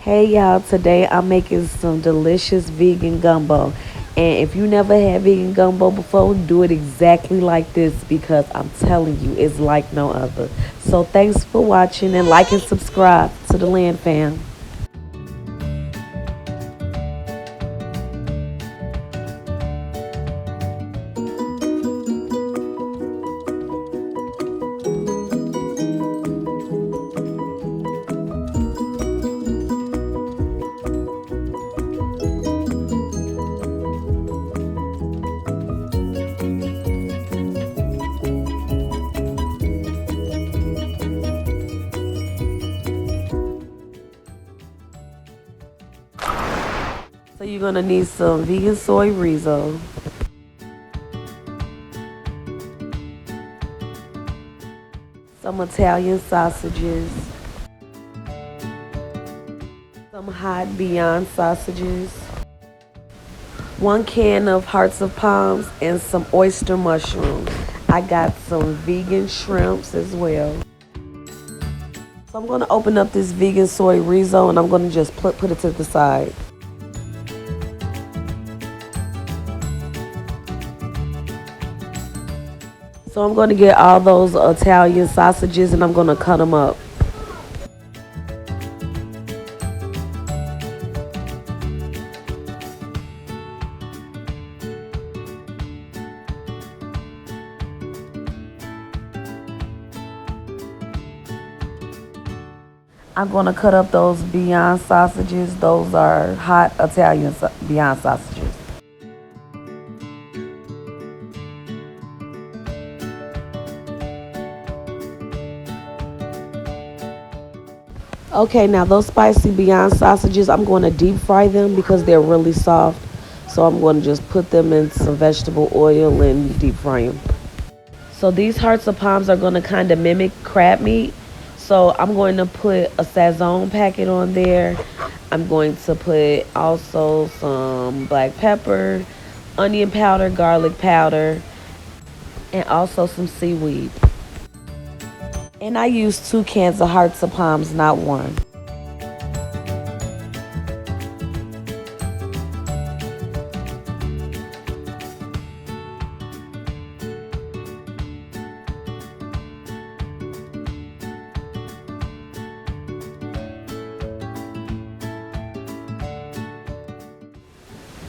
Hey y'all, today I'm making some delicious vegan gumbo. And if you never had vegan gumbo before, do it exactly like this because I'm telling you, it's like no other. So thanks for watching and like and subscribe to the Land Fam. So you're gonna need some vegan soy rizo, some Italian sausages, some hot Beyond sausages, 1 can of hearts of palms, and some oyster mushrooms. I got some vegan shrimps as well. So I'm gonna open up this vegan soy rizo and I'm gonna just put it to the side. So I'm going to get all those Italian sausages and I'm going to cut them up. I'm going to cut up those Beyond sausages. Those are hot Italian Beyond sausages. Okay, now those spicy Beyond sausages, I'm going to deep fry them because they're really soft. So I'm going to just put them in some vegetable oil and deep fry them. So these hearts of palms are going to kind of mimic crab meat. So I'm going to put a Sazon packet on there. I'm going to put also some black pepper, onion powder, garlic powder, and also some seaweed. And I use 2 cans of hearts of palms, not one.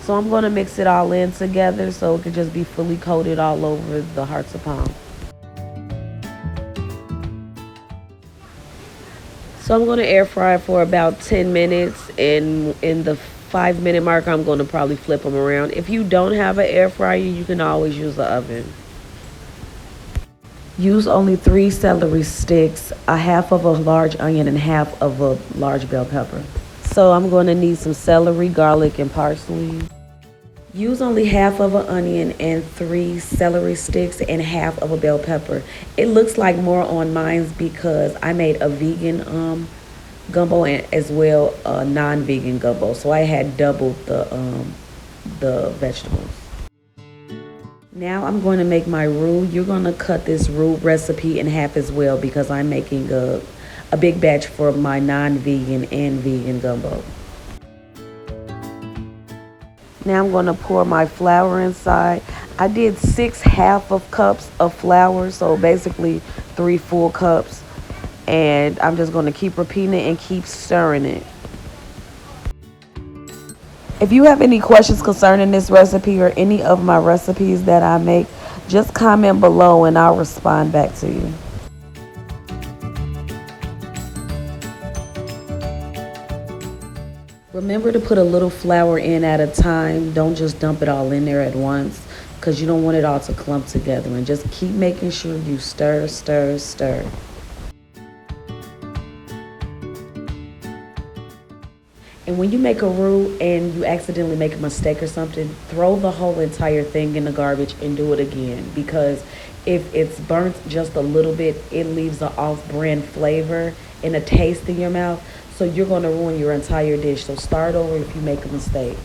So I'm going to mix it all in together so it can just be fully coated all over the hearts of palm. So I'm going to air fry it for about 10 minutes, and in the 5-minute mark I'm going to probably flip them around. If you don't have an air fryer, you can always use the oven. Use only 3 celery sticks, a half of a large onion, and half of a large bell pepper. So I'm going to need some celery, garlic, and parsley. Use only half of an onion and 3 celery sticks and half of a bell pepper. It looks like more on mine because I made a vegan gumbo and as well a non-vegan gumbo. So I had doubled the vegetables. Now I'm going to make my roux. You're going to cut this roux recipe in half as well because I'm making a big batch for my non-vegan and vegan gumbo. Now I'm going to pour my flour inside. I did 6 half of cups of flour, so basically 3 full cups. And I'm just going to keep repeating it and keep stirring it. If you have any questions concerning this recipe or any of my recipes that I make, just comment below and I'll respond back to you. Remember to put a little flour in at a time. Don't just dump it all in there at once because you don't want it all to clump together. And just keep making sure you stir, stir, stir. And when you make a roux and you accidentally make a mistake or something, throw the whole entire thing in the garbage and do it again. Because if it's burnt just a little bit, it leaves an off-brand flavor and a taste in your mouth. So you're going to ruin your entire dish. So start over if you make a mistake.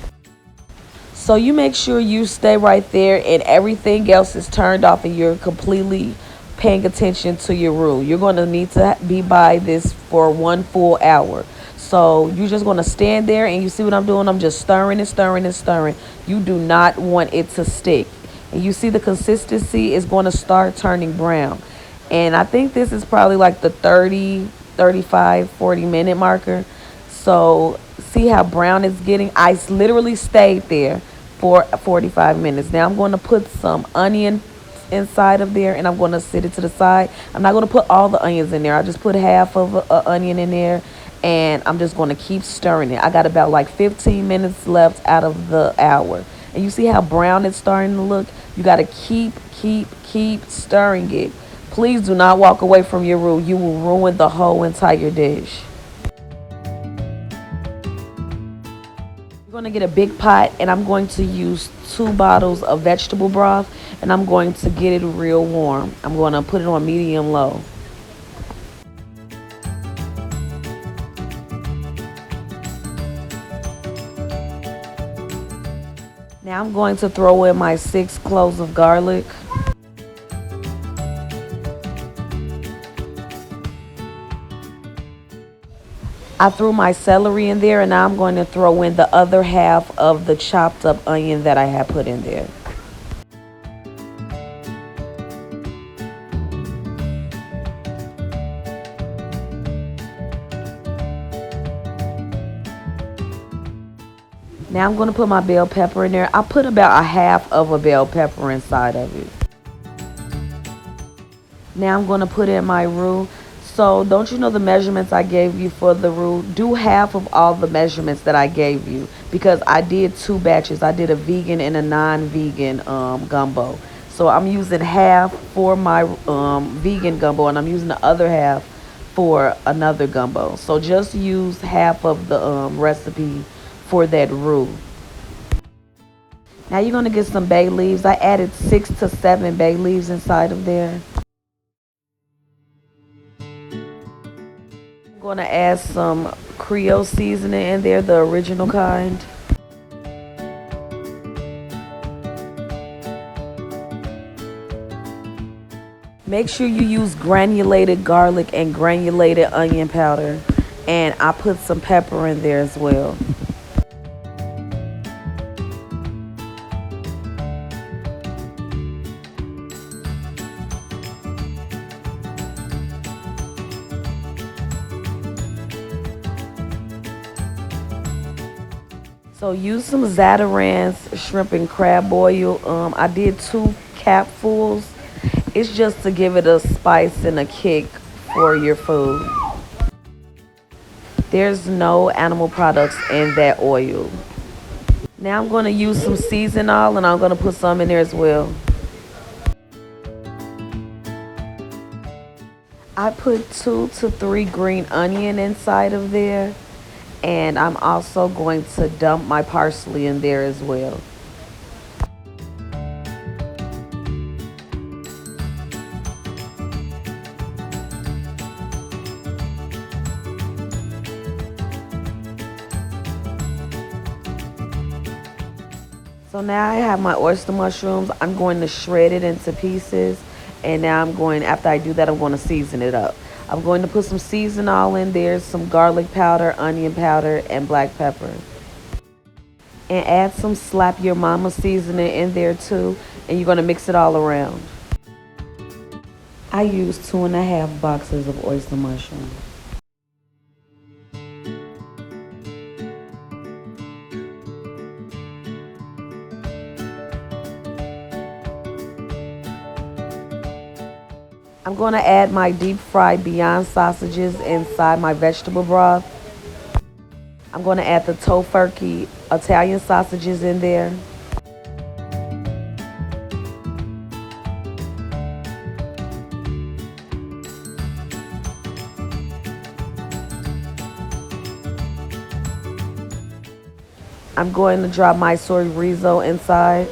So you make sure you stay right there and everything else is turned off and you're completely paying attention to your roux. You're going to need to be by this for 1 full hour. So you're just going to stand there, and you see what I'm doing? I'm just stirring and stirring and stirring. You do not want it to stick. And you see the consistency is going to start turning brown. And I think this is probably like the 30, 35, 40 minute marker. So see how brown it's getting? I literally stayed there for 45 minutes. Now I'm going to put some onion inside of there, and I'm going to sit it to the side. I'm not going to put all the onions in there. I just put half of an onion in there, and I'm just going to keep stirring it. I got about like 15 minutes left out of the hour. And you see how brown it's starting to look? You got to keep stirring it. Please do not walk away from your roux. You will ruin the whole entire dish. You're going to get a big pot, and I'm going to use 2 bottles of vegetable broth, and I'm going to get it real warm. I'm going to put it on medium low. Now I'm going to throw in my 6 cloves of garlic. I threw my celery in there, and now I'm going to throw in the other half of the chopped up onion that I had put in there. Now I'm going to put my bell pepper in there. I put about a half of a bell pepper inside of it. Now I'm going to put in my roux. So don't you know the measurements I gave you for the roux? Do half of all the measurements that I gave you, because I did 2 batches. I did a vegan and a non-vegan gumbo. So I'm using half for my vegan gumbo, and I'm using the other half for another gumbo. So just use half of the recipe for that roux. Now you're going to get some bay leaves. I added 6 to 7 bay leaves inside of there. I'm going to add some Creole seasoning in there, the original kind. Make sure you use granulated garlic and granulated onion powder. And I put some pepper in there as well. So use some Zatarain's shrimp and crab oil. I did 2 capfuls. It's just to give it a spice and a kick for your food. There's no animal products in that oil. Now I'm going to use some seasoned oil, and I'm going to put some in there as well. I put 2 to 3 green onion inside of there. And I'm also going to dump my parsley in there as well. So now I have my oyster mushrooms. I'm going to shred it into pieces. And now after I do that, I'm going to season it up. I'm going to put some seasoned oil in there, some garlic powder, onion powder, and black pepper. And add some Slap Your Mama seasoning in there too. And you're going to mix it all around. I used 2.5 boxes of oyster mushrooms. I'm going to add my deep fried Beyond sausages inside my vegetable broth. I'm going to add the tofurkey Italian sausages in there. I'm going to drop my chorizo inside.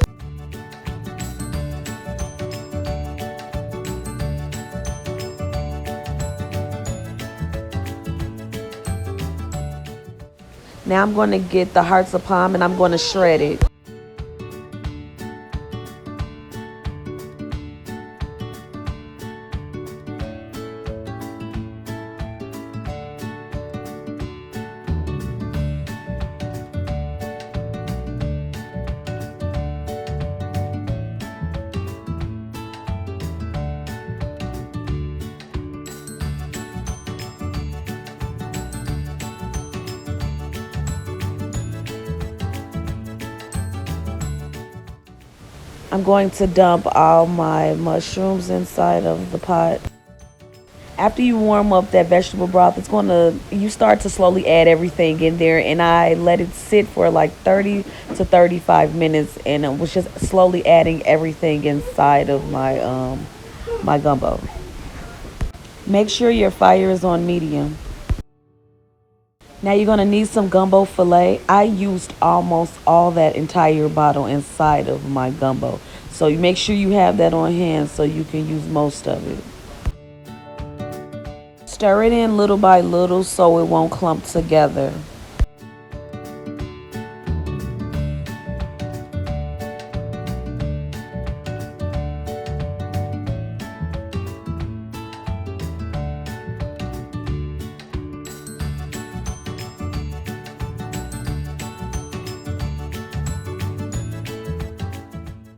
Now I'm going to get the hearts of palm, and I'm going to shred it. I'm going to dump all my mushrooms inside of the pot. After you warm up that vegetable broth, you start to slowly add everything in there, and I let it sit for like 30 to 35 minutes, and it was just slowly adding everything inside of my gumbo. Make sure your fire is on medium. Now you're gonna need some gumbo filet. I used almost all that entire bottle inside of my gumbo. So you make sure you have that on hand so you can use most of it. Stir it in little by little so it won't clump together.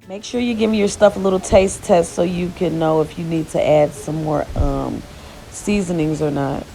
Make sure you give your stuff a little taste test so you can know if you need to add some more seasonings or not.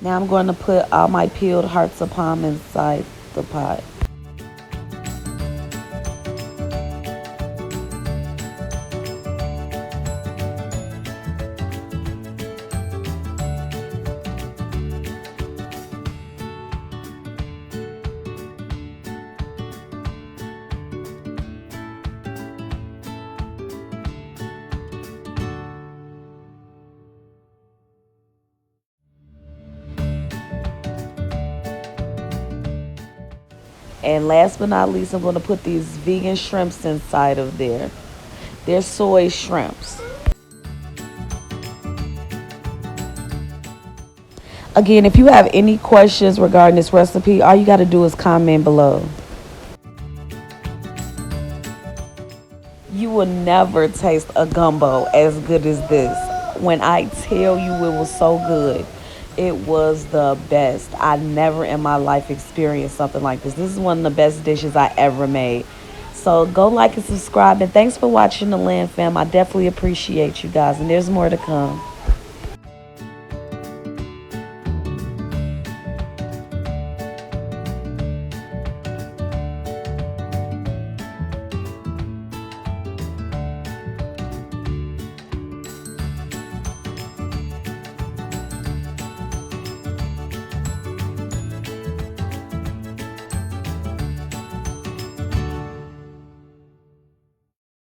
Now I'm going to put all my peeled hearts of palm inside the pot. And last but not least, I'm going to put these vegan shrimps inside of there. They're soy shrimps. Again, if you have any questions regarding this recipe, all you got to do is comment below. You will never taste a gumbo as good as this. When I tell you it was so good, it was the best. I never in my life experienced something like this. This is one of the best dishes I ever made. So go like and subscribe. And thanks for watching the Land Fam. I definitely appreciate you guys. And there's more to come.